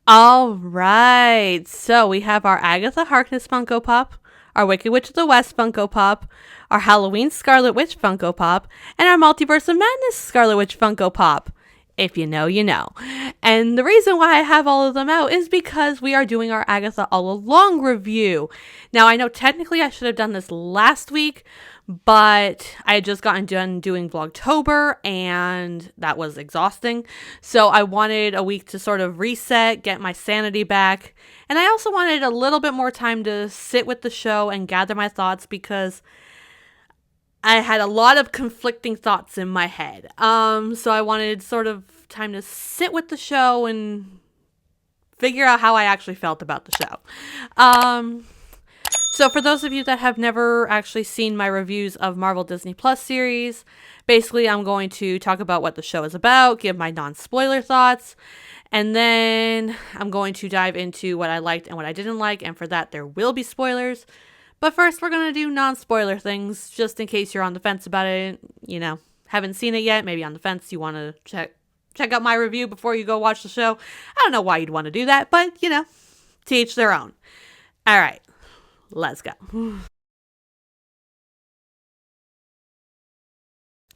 All right, so we have our Agatha Harkness Funko Pop, our Wicked Witch of the West Funko Pop, our Halloween Scarlet Witch Funko Pop, and our Multiverse of Madness Scarlet Witch Funko Pop. If you know, you know. And the reason why I have all of them out is because we are doing our Agatha All Along review. Now, I know technically I should have done this last week, but I had just gotten done doing Vlogtober, and that was exhausting. So I wanted a week to sort of reset, get my sanity back. And I also wanted a little bit more time to sit with the show and gather my thoughts because I had a lot of conflicting thoughts in my head. So I wanted sort of time to sit with the show and figure out how I actually felt about the show. So for those of you that have never actually seen my reviews of Marvel Disney Plus series, basically I'm going to talk about what the show is about, give my non-spoiler thoughts, and then I'm going to dive into what I liked and what I didn't like, and for that there will be spoilers. But first, we're going to do non-spoiler things, just in case you're on the fence about it, haven't seen it yet, maybe on the fence, you want to check out my review before you go watch the show. I don't know why you'd want to do that, but, to each their own. All right, let's go.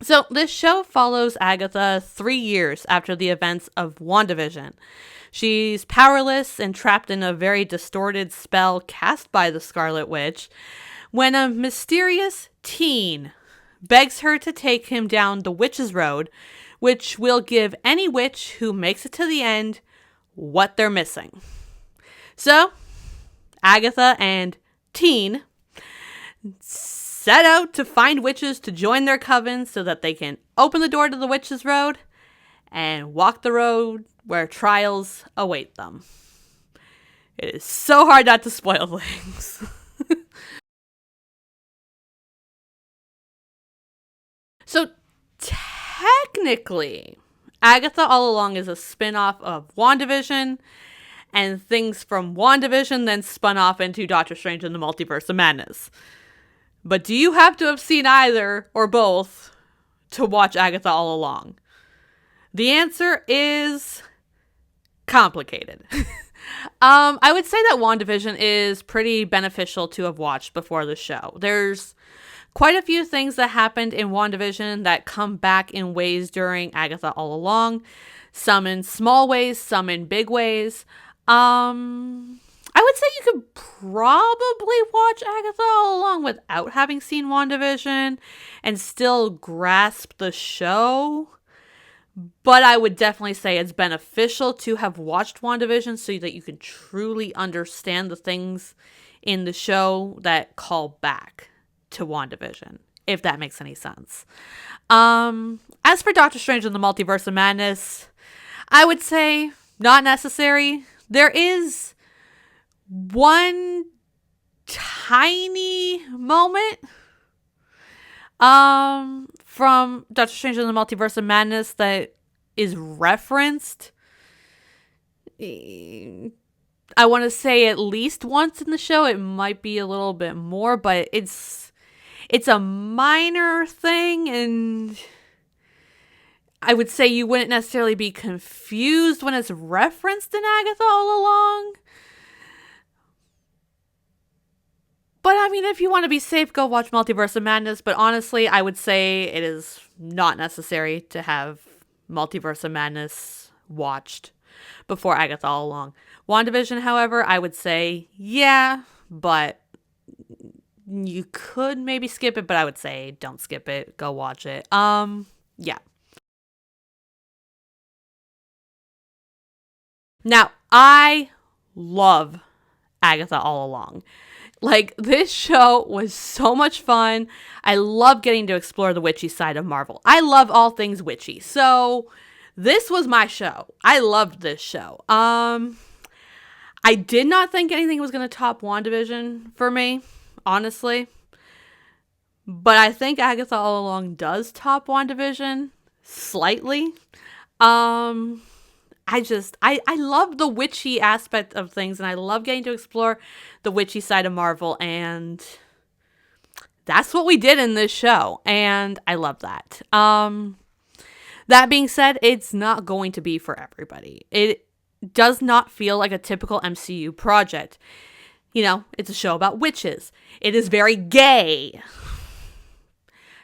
So, this show follows Agatha 3 years after the events of WandaVision. She's powerless and trapped in a very distorted spell cast by the Scarlet Witch when a mysterious teen begs her to take him down the Witch's Road, which will give any witch who makes it to the end what they're missing. So, Agatha and teen set out to find witches to join their coven so that they can open the door to the Witch's Road and walk the road where trials await them. It is so hard not to spoil things. So, technically, Agatha All Along is a spin-off of WandaVision, and things from WandaVision then spun off into Doctor Strange in the Multiverse of Madness. But do you have to have seen either or both to watch Agatha All Along? The answer is complicated. I would say that WandaVision is pretty beneficial to have watched before the show. There's quite a few things that happened in WandaVision that come back in ways during Agatha All Along. Some in small ways, some in big ways. I would say you could probably watch Agatha All Along without having seen WandaVision and still grasp the show. But I would definitely say it's beneficial to have watched WandaVision so that you can truly understand the things in the show that call back to WandaVision, if that makes any sense. As for Doctor Strange in the Multiverse of Madness, I would say not necessary. There is one tiny moment from Doctor Strange in the Multiverse of Madness that is referenced. I want to say at least once in the show. It might be a little bit more, but it's a minor thing, and I would say you wouldn't necessarily be confused when it's referenced in Agatha All Along. But I mean, if you want to be safe, go watch Multiverse of Madness. But honestly, I would say it is not necessary to have Multiverse of Madness watched before Agatha All Along. WandaVision, however, I would say, yeah, but you could maybe skip it, but I would say don't skip it. Go watch it. Yeah. Now, I love Agatha All Along. Like, this show was so much fun. I love getting to explore the witchy side of Marvel. I love all things witchy. So, this was my show. I loved this show. I did not think anything was going to top WandaVision for me, honestly. But I think Agatha All Along does top WandaVision slightly. I love the witchy aspect of things, and I love getting to explore the witchy side of Marvel, and that's what we did in this show, and I love that. That being said, it's not going to be for everybody. It does not feel like a typical MCU project. You know, it's a show about witches. It is very gay.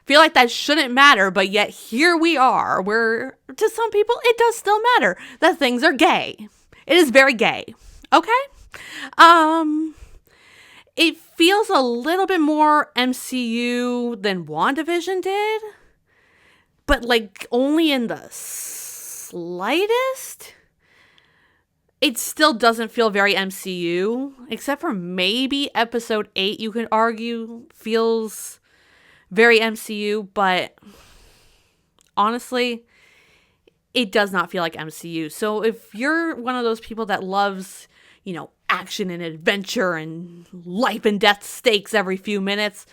Feel like that shouldn't matter, but yet here we are, where to some people it does still matter that things are gay. It is very gay. Okay? It feels a little bit more MCU than WandaVision did, but like only in the slightest. It still doesn't feel very MCU, except for maybe episode 8, you could argue, feels very MCU, but honestly, it does not feel like MCU. So if you're one of those people that loves, you know, action and adventure and life and death stakes every few minutes,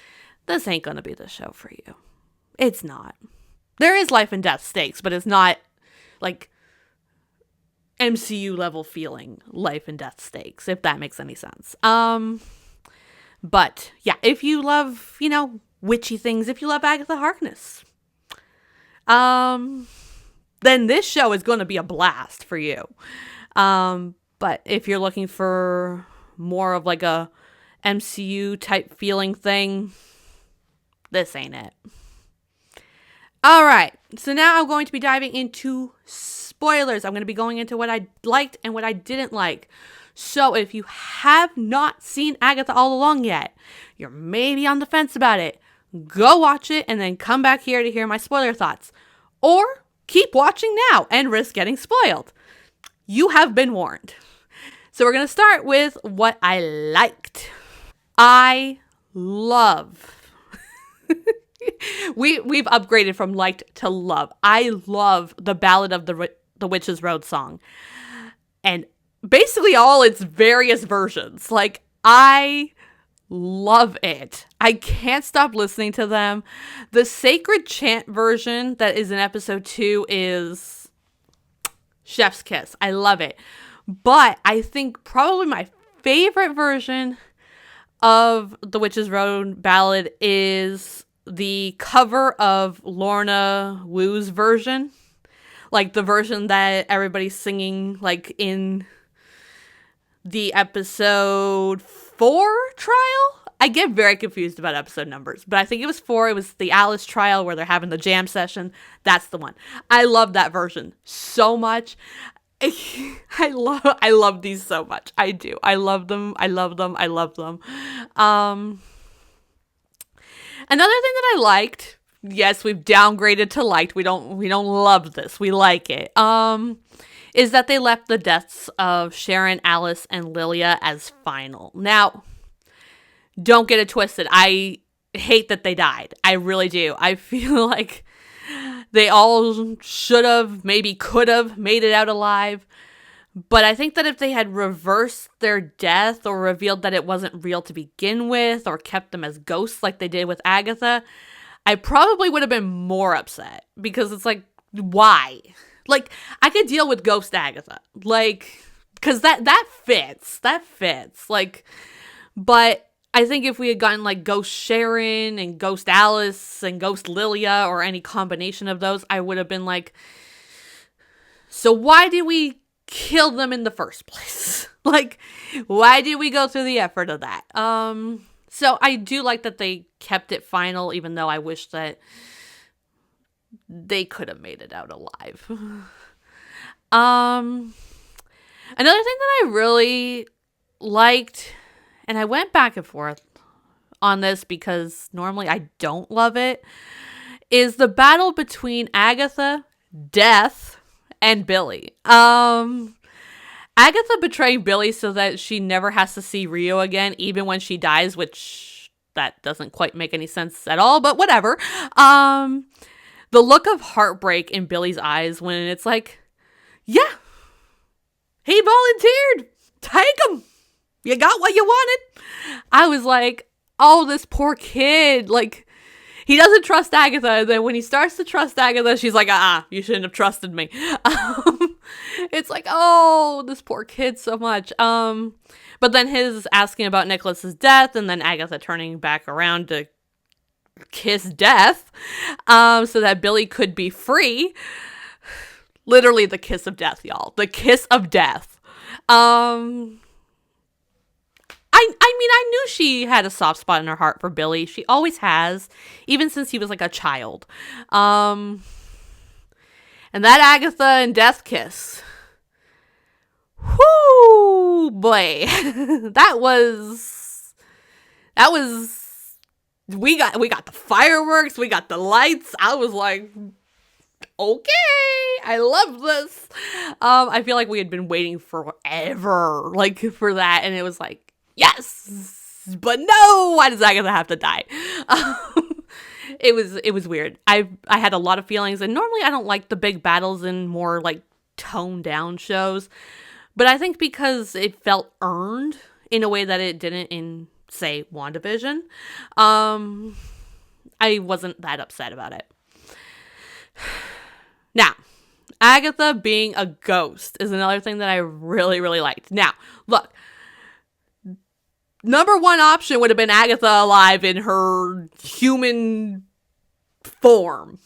this ain't gonna be the show for you. It's not. There is life and death stakes, but it's not like MCU level feeling life and death stakes, if that makes any sense. But yeah, if you love, you know, witchy things, if you love Agatha Harkness, then this show is going to be a blast for you. But if you're looking for more of like a MCU type feeling thing, this ain't it. All right, so now I'm going to be diving into spoilers. I'm going to be going into what I liked and what I didn't like. So if you have not seen Agatha All Along yet, you're maybe on the fence about it, go watch it and then come back here to hear my spoiler thoughts. Or keep watching now and risk getting spoiled. You have been warned. So we're going to start with what I liked. I love... We've upgraded from liked to love. I love the Ballad of the Witch's Road song. And basically all its various versions. Like, I love it. I can't stop listening to them. The Sacred Chant version that is in episode 2 is chef's kiss. I love it. But I think probably my favorite version of the Witch's Road ballad is the cover of Lorna Woo's version. Like the version that everybody's singing like in the episode 4 trial. I get very confused about episode numbers, but I think it was 4. It was the Alice trial where they're having the jam session. That's the one. I love that version so much. I love these so much. I do. I love them. I love them. I love them. Another thing that I liked, yes, we've downgraded to liked. We don't love this. We like it. Is that they left the deaths of Sharon, Alice, and Lilia as final. Now, don't get it twisted. I hate that they died. I really do. I feel like they all should have, maybe could have made it out alive. But I think that if they had reversed their death or revealed that it wasn't real to begin with or kept them as ghosts like they did with Agatha, I probably would have been more upset. Because it's like, why? Like, I could deal with Ghost Agatha. Like, because that fits. That fits. Like, but I think if we had gotten like Ghost Sharon and Ghost Alice and Ghost Lilia or any combination of those, I would have been like, so why did we kill them in the first place? Like, why did we go through the effort of that? So I do like that they kept it final, even though I wish that they could have made it out alive. Another thing that I really liked, and I went back and forth on this because normally I don't love it, is the battle between Agatha, Death, and Billy. Agatha betraying Billy so that she never has to see Rio again, even when she dies, which that doesn't quite make any sense at all, but whatever. The look of heartbreak in Billy's eyes when it's like, yeah, he volunteered. Take him. You got what you wanted. I was like, oh, this poor kid. Like, he doesn't trust Agatha. And then when he starts to trust Agatha, she's like, you shouldn't have trusted me. It's like, oh, this poor kid so much. But then his asking about Nicholas's death and then Agatha turning back around to kiss Death so that Billy could be free. Literally the kiss of death, y'all. The kiss of death. I mean, I knew she had a soft spot in her heart for Billy. She always has, even since he was like a child. And that Agatha and Death kiss. Whoo, boy. that was we got the fireworks, we got the lights. I was like, okay, I love this. I feel like we had been waiting forever, like, for that, and it was like, yes, but no, why does Agatha have to die? It was weird. I had a lot of feelings, and normally I don't like the big battles in more like toned down shows, but I think because it felt earned in a way that it didn't in, say, WandaVision, I wasn't that upset about it. Now, Agatha being a ghost is another thing that I really, really liked. Now, look, number one option would have been Agatha alive in her human form.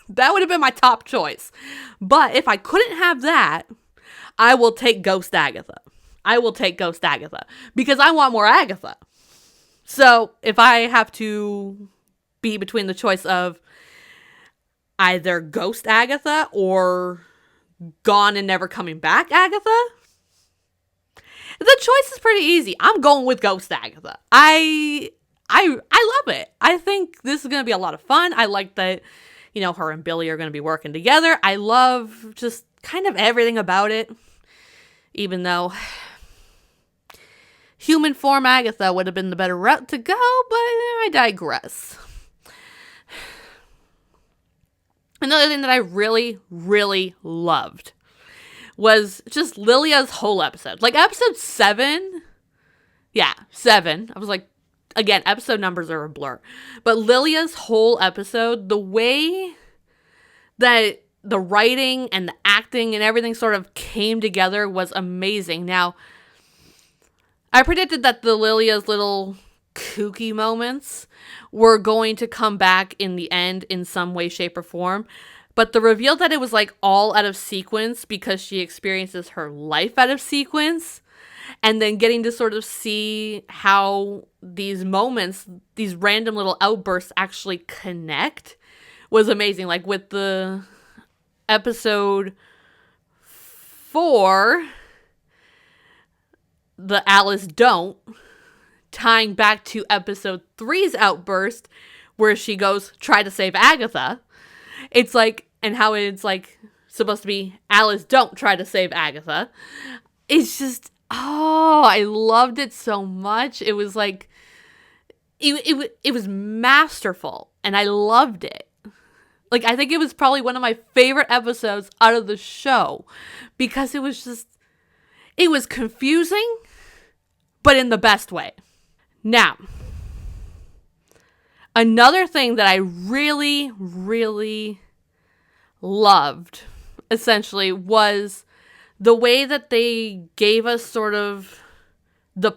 That would have been my top choice. But if I couldn't have that, I will take Ghost Agatha. I will take Ghost Agatha because I want more Agatha. So if I have to be between the choice of either Ghost Agatha or Gone and Never Coming Back Agatha, the choice is pretty easy. I'm going with Ghost Agatha. I love it. I think this is going to be a lot of fun. I like that, you know, her and Billy are going to be working together. I love just kind of everything about it. Even though human form Agatha would have been the better route to go, but I digress. Another thing that I really, really loved was just Lilia's whole episode. Like, episode 7. Yeah, 7. I was like, again, episode numbers are a blur. But Lilia's whole episode, the way that the writing and the acting and everything sort of came together was amazing. Now, I predicted that the Lilia's little kooky moments were going to come back in the end in some way, shape, or form. But the reveal that it was like all out of sequence because she experiences her life out of sequence, and then getting to sort of see how these moments, these random little outbursts actually connect was amazing. Like with the episode 4, the Alice Don't, tying back to episode 3's outburst where she goes try to save Agatha. It's like, and how it's like supposed to be Alice Don't try to save Agatha. It's just, oh, I loved it so much. It was like, it was masterful, and I loved it. Like, I think it was probably one of my favorite episodes out of the show because it was just, it was confusing, but in the best way. Now, another thing that I really, really loved, essentially, was the way that they gave us sort of the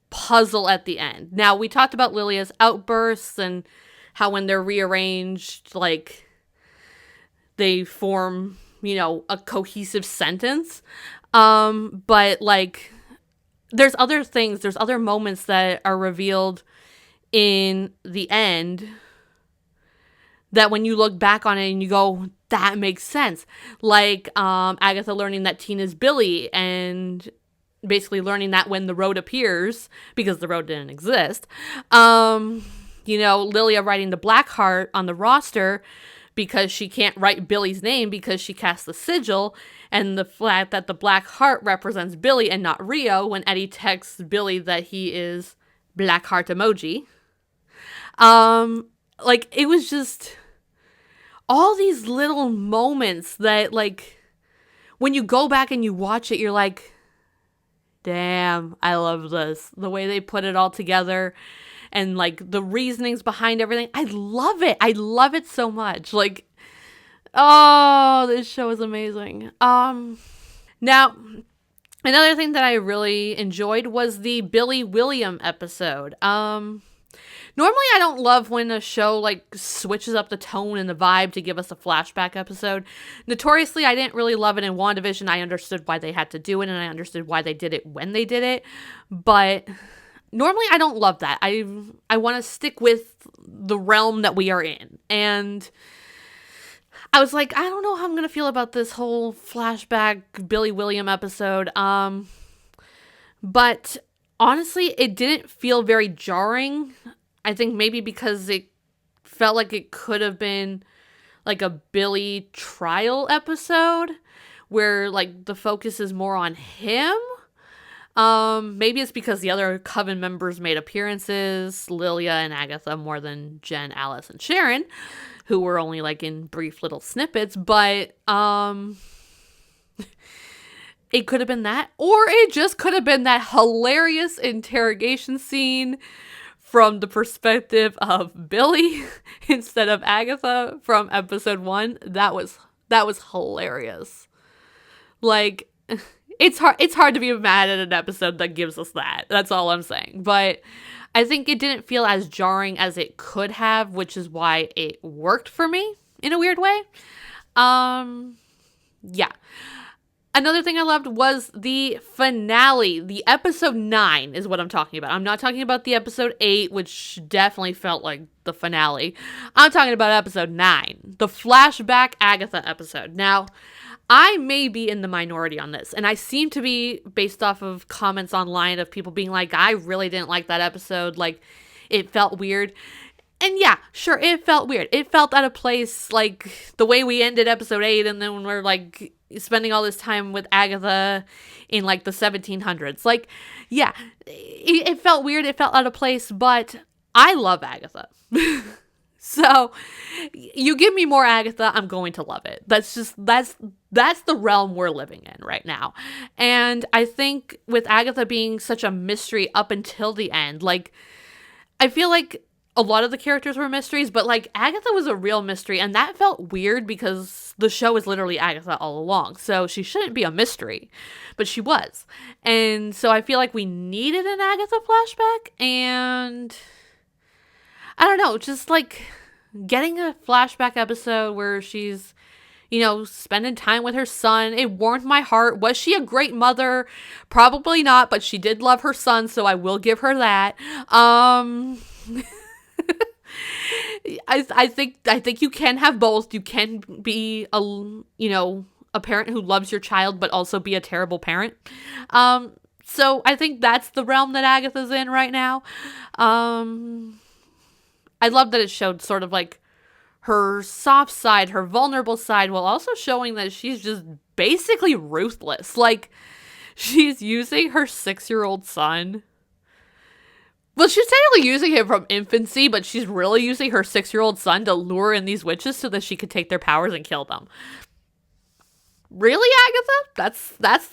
puzzle at the end. Now, we talked about Lilia's outbursts and how when they're rearranged, like, they form, you know, a cohesive sentence. But, like, there's other things, there's other moments that are revealed in the end that when you look back on it and you go, that makes sense. Like, Agatha learning that Tina's Billy and basically learning that when the road appears, because the road didn't exist. You know, Lilia writing the Black Heart on the roster because she can't write Billy's name because she cast the sigil, and the fact that the Black Heart represents Billy and not Rio when Eddie texts Billy that he is Black Heart emoji. Like, it was just all these little moments that, like, when you go back and you watch it, you're like, damn, I love this. The way they put it all together and, like, the reasonings behind everything. I love it. I love it so much. Like, oh, this show is amazing. Now, another thing that I really enjoyed was the Billy William episode. Normally, I don't love when a show, like, switches up the tone and the vibe to give us a flashback episode. Notoriously, I didn't really love it in WandaVision. I understood why they had to do it, and I understood why they did it when they did it. But normally, I don't love that. I want to stick with the realm that we are in. And I was like, I don't know how I'm going to feel about this whole flashback Billy William episode. But honestly, it didn't feel very jarring. I think maybe because it felt like it could have been like a Billy trial episode where like the focus is more on him. Maybe it's because the other Coven members made appearances, Lilia and Agatha, more than Jen, Alice, and Sharon, who were only like in brief little snippets, but it could have been that, or it just could have been that hilarious interrogation scene from the perspective of Billy instead of Agatha from episode 1. That was hilarious. Like, it's hard to be mad at an episode that gives us that. That's all I'm saying. But I think it didn't feel as jarring as it could have, which is why it worked for me in a weird way. Yeah. Another thing I loved was the finale. The episode 9 is what I'm talking about. I'm not talking about the episode 8, which definitely felt like the finale. I'm talking about episode 9, the flashback Agatha episode. Now, I may be in the minority on this, and I seem to be, based off of comments online of people being like, I really didn't like that episode, like, it felt weird. And yeah, sure, it felt weird. It felt out of place, like, the way we ended episode 8, and then we're, like, spending all this time with Agatha in, like, the 1700s. Like, yeah, it felt weird, it felt out of place, but I love Agatha. So, you give me more Agatha, I'm going to love it. That's the realm we're living in right now. And I think with Agatha being such a mystery up until the end, like, I feel like a lot of the characters were mysteries, but, like, Agatha was a real mystery, and that felt weird because the show is literally Agatha all along, so she shouldn't be a mystery, but she was. And so I feel like we needed an Agatha flashback, and I don't know, just, like, getting a flashback episode where she's, you know, spending time with her son, it warmed my heart. Was she a great mother? Probably not, but she did love her son, so I will give her that. I think you can have both. You can be a parent who loves your child, but also be a terrible parent. So I think that's the realm that Agatha's in right now. I love that it showed sort of like her soft side, her vulnerable side, while also showing that she's just basically ruthless. Like, she's using her 6-year-old son. Well, she's technically using him from infancy, but she's really using her 6-year-old son to lure in these witches so that she could take their powers and kill them. Really, Agatha?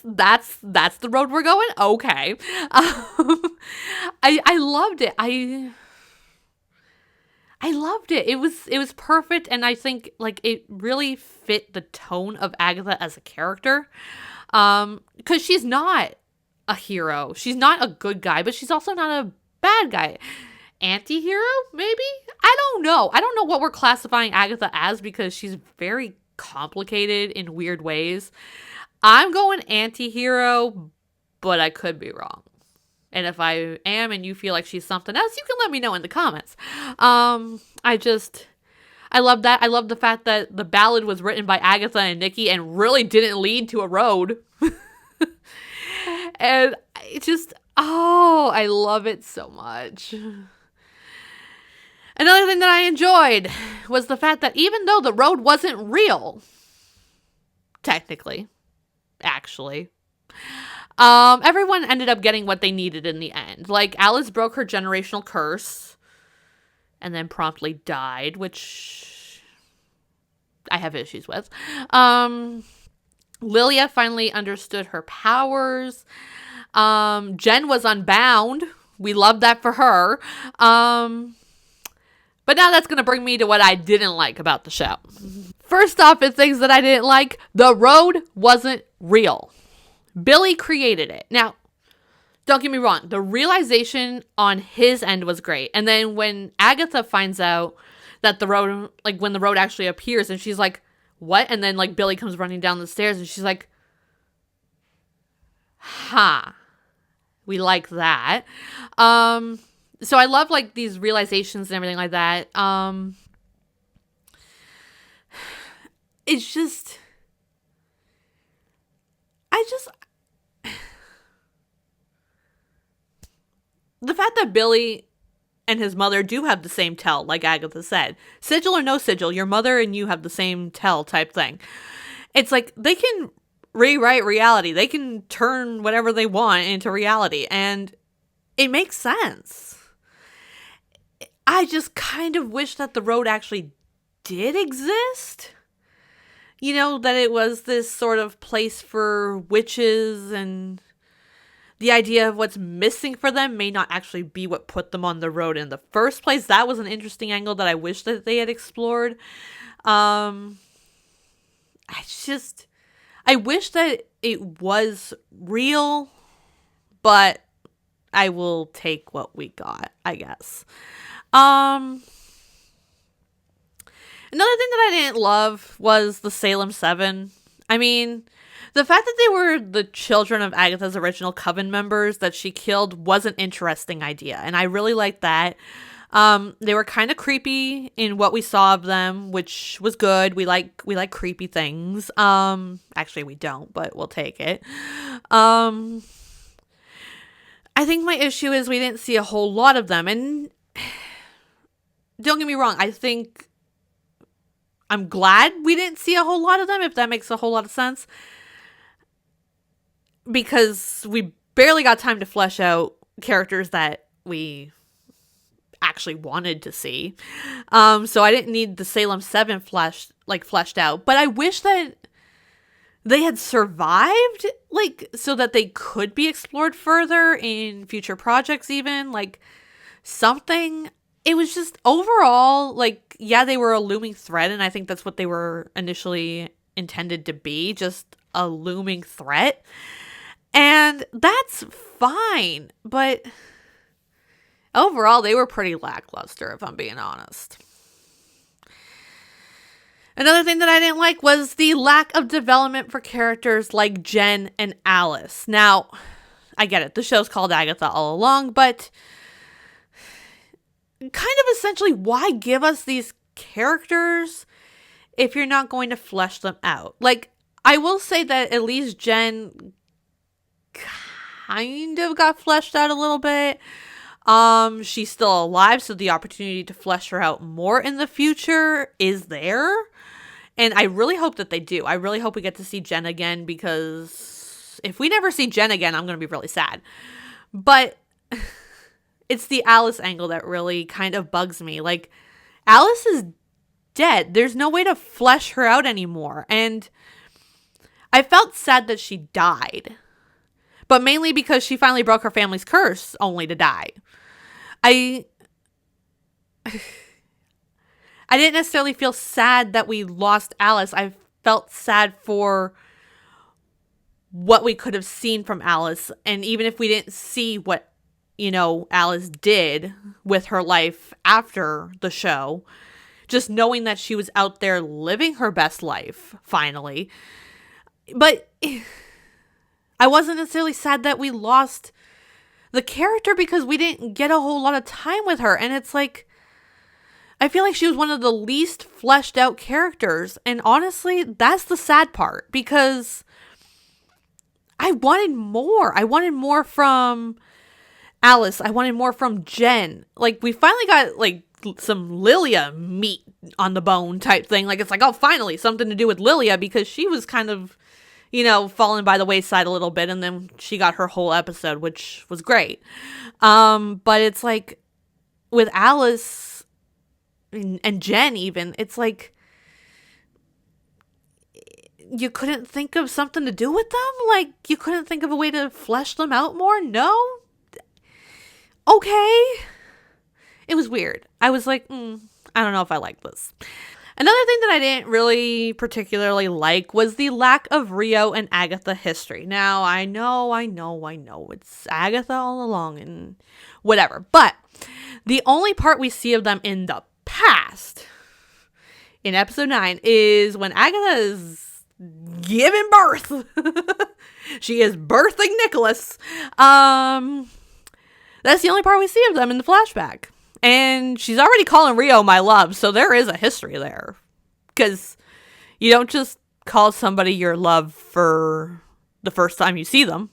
That's the road we're going? Okay. I loved it. I loved it. It was perfect, and I think like it really fit the tone of Agatha as a character. Because she's not a hero. She's not a good guy, but she's also not a bad guy. Anti-hero, maybe? I don't know. I don't know what we're classifying Agatha as because she's very complicated in weird ways. I'm going anti-hero, but I could be wrong. And if I am and you feel like she's something else, you can let me know in the comments. I love that. I love the fact that the ballad was written by Agatha and Nikki and really didn't lead to a road. And it just, I love it so much. Another thing that I enjoyed was the fact that even though the road wasn't real, technically, actually, everyone ended up getting what they needed in the end. Like, Alice broke her generational curse and then promptly died, which I have issues with. Lilia finally understood her powers. Jen was unbound. We loved that for her. But now that's going to bring me to what I didn't like about the show. First off, in things that I didn't like, the road wasn't real. Billy created it. Now, Don't get me wrong, the realization on his end was great. And then when Agatha finds out that the road, like when the road actually appears, and she's like, what? And then like Billy comes running down the stairs and she's like, we like that. So I love like these realizations and everything like that. It's just, the fact that Billy and his mother do have the same tell, like Agatha said, sigil or no sigil, your mother and you have the same tell type thing. It's like they can rewrite reality. They can turn whatever they want into reality, and it makes sense. I just kind of wish that the road actually did exist. You know, that it was this sort of place for witches, and the idea of what's missing for them may not actually be what put them on the road in the first place. That was an interesting angle that I wish that they had explored. I wish that it was real, but I will take what we got, I guess. Another thing that I didn't love was the Salem 7. I mean, the fact that they were the children of Agatha's original coven members that she killed was an interesting idea, and I really liked that. They were kind of creepy in what we saw of them, which was good. We like creepy things. Actually we don't, but we'll take it. I think my issue is we didn't see a whole lot of them, and don't get me wrong, I'm glad we didn't see a whole lot of them, if that makes a whole lot of sense. Because we barely got time to flesh out characters that we actually wanted to see. So I didn't need the Salem 7 fleshed out. But I wish that they had survived, like, so that they could be explored further in future projects even. Like, something. It was just overall, like, yeah, they were a looming threat, and I think that's what they were initially intended to be, just a looming threat. And that's fine, but overall, they were pretty lackluster, if I'm being honest. Another thing that I didn't like was the lack of development for characters like Jen and Alice. Now, I get it, the show's called Agatha all along, but kind of essentially, why give us these characters if you're not going to flesh them out? Like, I will say that at least Jen kind of got fleshed out a little bit. She's still alive, so the opportunity to flesh her out more in the future is there. And I really hope that they do. I really hope we get to see Jen again, because if we never see Jen again, I'm going to be really sad. But it's the Alice angle that really kind of bugs me. Like, Alice is dead. There's no way to flesh her out anymore. And I felt sad that she died. But mainly because she finally broke her family's curse, only to die. I didn't necessarily feel sad that we lost Alice. I felt sad for what we could have seen from Alice. And even if we didn't see what, Alice did with her life after the show, just knowing that she was out there living her best life, finally. But I wasn't necessarily sad that we lost the character, because we didn't get a whole lot of time with her. And it's like, I feel like she was one of the least fleshed out characters. And honestly, that's the sad part, because I wanted more. I wanted more from Alice. I wanted more from Jen. Like, we finally got like some Lilia meat on the bone type thing. Like, it's like, oh, finally something to do with Lilia, because she was kind of, falling by the wayside a little bit, and then she got her whole episode, which was great. But it's like, with Alice and Jen even, it's like, you couldn't think of something to do with them? Like, you couldn't think of a way to flesh them out more? No? Okay. It was weird. I was like, I don't know if I like this. Another thing that I didn't really particularly like was the lack of Rio and Agatha history. Now, I know, it's Agatha all along and whatever. But the only part we see of them in the past, in episode 9, is when Agatha is giving birth. She is birthing Nicholas. That's the only part we see of them in the flashback. And she's already calling Rio my love, so there is a history there. Because you don't just call somebody your love for the first time you see them.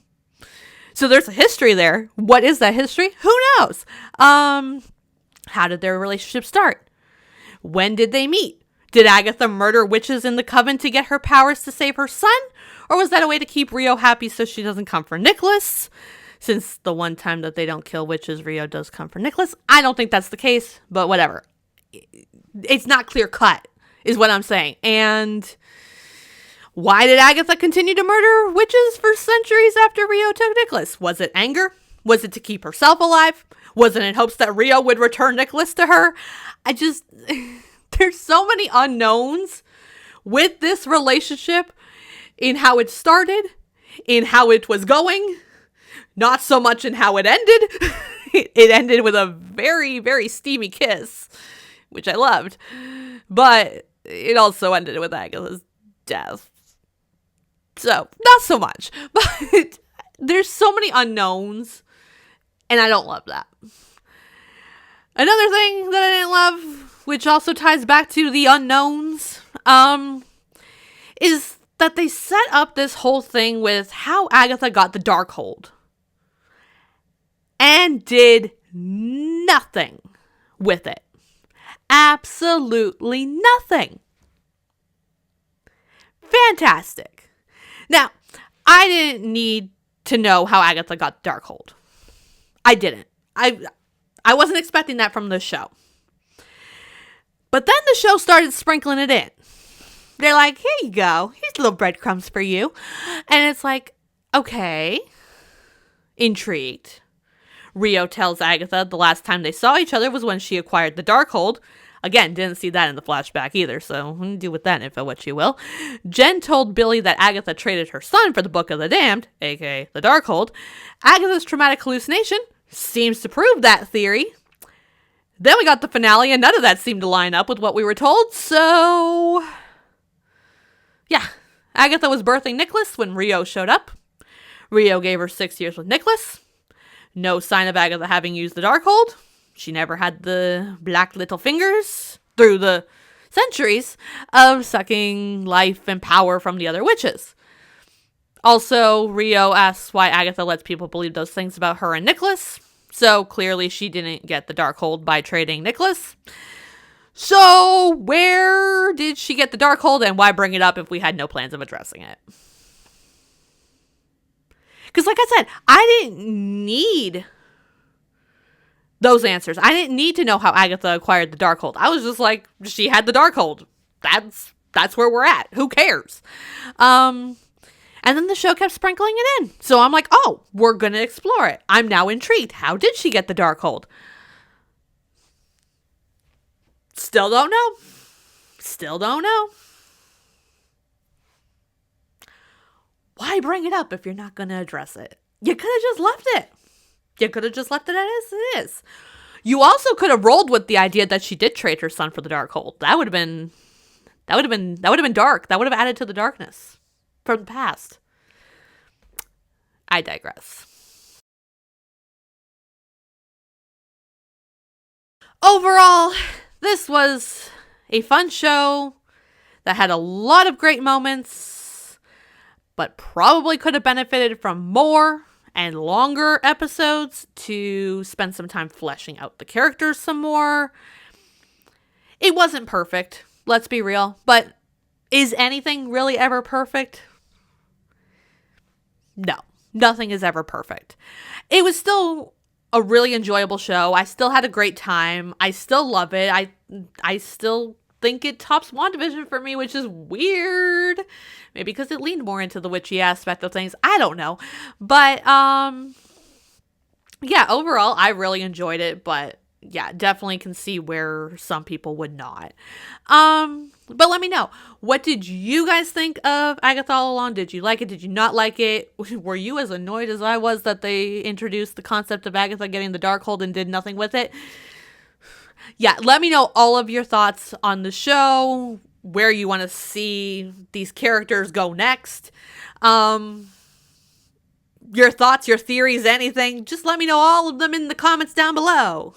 So there's a history there. What is that history? Who knows? How did their relationship start? When did they meet? Did Agatha murder witches in the coven to get her powers to save her son? Or was that a way to keep Rio happy so she doesn't come for Nicholas? Since the one time that they don't kill witches, Rio does come for Nicholas. I don't think that's the case, but whatever. It's not clear cut, is what I'm saying. And why did Agatha continue to murder witches for centuries after Rio took Nicholas? Was it anger? Was it to keep herself alive? Was it in hopes that Rio would return Nicholas to her? There's so many unknowns with this relationship, in how it started, in how it was going. Not so much in how it ended. It ended with a very, very steamy kiss, which I loved. But it also ended with Agatha's death. So, not so much. But there's so many unknowns, and I don't love that. Another thing that I didn't love, which also ties back to the unknowns, is that they set up this whole thing with how Agatha got the Darkhold. And did nothing with it. Absolutely nothing. Fantastic. Now, I didn't need to know how Agatha got the Darkhold. I didn't. I wasn't expecting that from the show. But then the show started sprinkling it in. They're like, here you go. Here's little breadcrumbs for you. And it's like, okay. Intrigued. Rio tells Agatha the last time they saw each other was when she acquired the Darkhold. Again, didn't see that in the flashback either, so do with that info what you will. Jen told Billy that Agatha traded her son for the Book of the Damned, aka the Darkhold. Agatha's traumatic hallucination seems to prove that theory. Then we got the finale, and none of that seemed to line up with what we were told, so yeah. Agatha was birthing Nicholas when Rio showed up. Rio gave her 6 years with Nicholas. No sign of Agatha having used the Darkhold. She never had the black little fingers through the centuries of sucking life and power from the other witches. Also, Rio asks why Agatha lets people believe those things about her and Nicholas. So clearly she didn't get the Darkhold by trading Nicholas. So where did she get the Darkhold, and why bring it up if we had no plans of addressing it? Because like I said, I didn't need those answers. I didn't need to know how Agatha acquired the Darkhold. I was just like, she had the Darkhold. That's where we're at. Who cares? And then the show kept sprinkling it in. So I'm like, oh, we're going to explore it. I'm now intrigued. How did she get the Darkhold? Still don't know. Still don't know. Why bring it up if you're not going to address it? You could have just left it. You could have just left it as it is. You also could have rolled with the idea that she did trade her son for the Darkhold. That would have been dark. That would have added to the darkness from the past. I digress. Overall, this was a fun show that had a lot of great moments, but probably could have benefited from more and longer episodes to spend some time fleshing out the characters some more. It wasn't perfect, let's be real, but is anything really ever perfect? No, nothing is ever perfect. It was still a really enjoyable show. I still had a great time. I still love it. I still think it tops WandaVision for me, which is weird. Maybe because it leaned more into the witchy aspect of things. I don't know. But, yeah, overall, I really enjoyed it. But yeah, definitely can see where some people would not. But let me know, what did you guys think of Agatha All Along? Did you like it? Did you not like it? Were you as annoyed as I was that they introduced the concept of Agatha getting the Darkhold and did nothing with it? Yeah, let me know all of your thoughts on the show, where you want to see these characters go next. Your thoughts, your theories, anything. Just let me know all of them in the comments down below.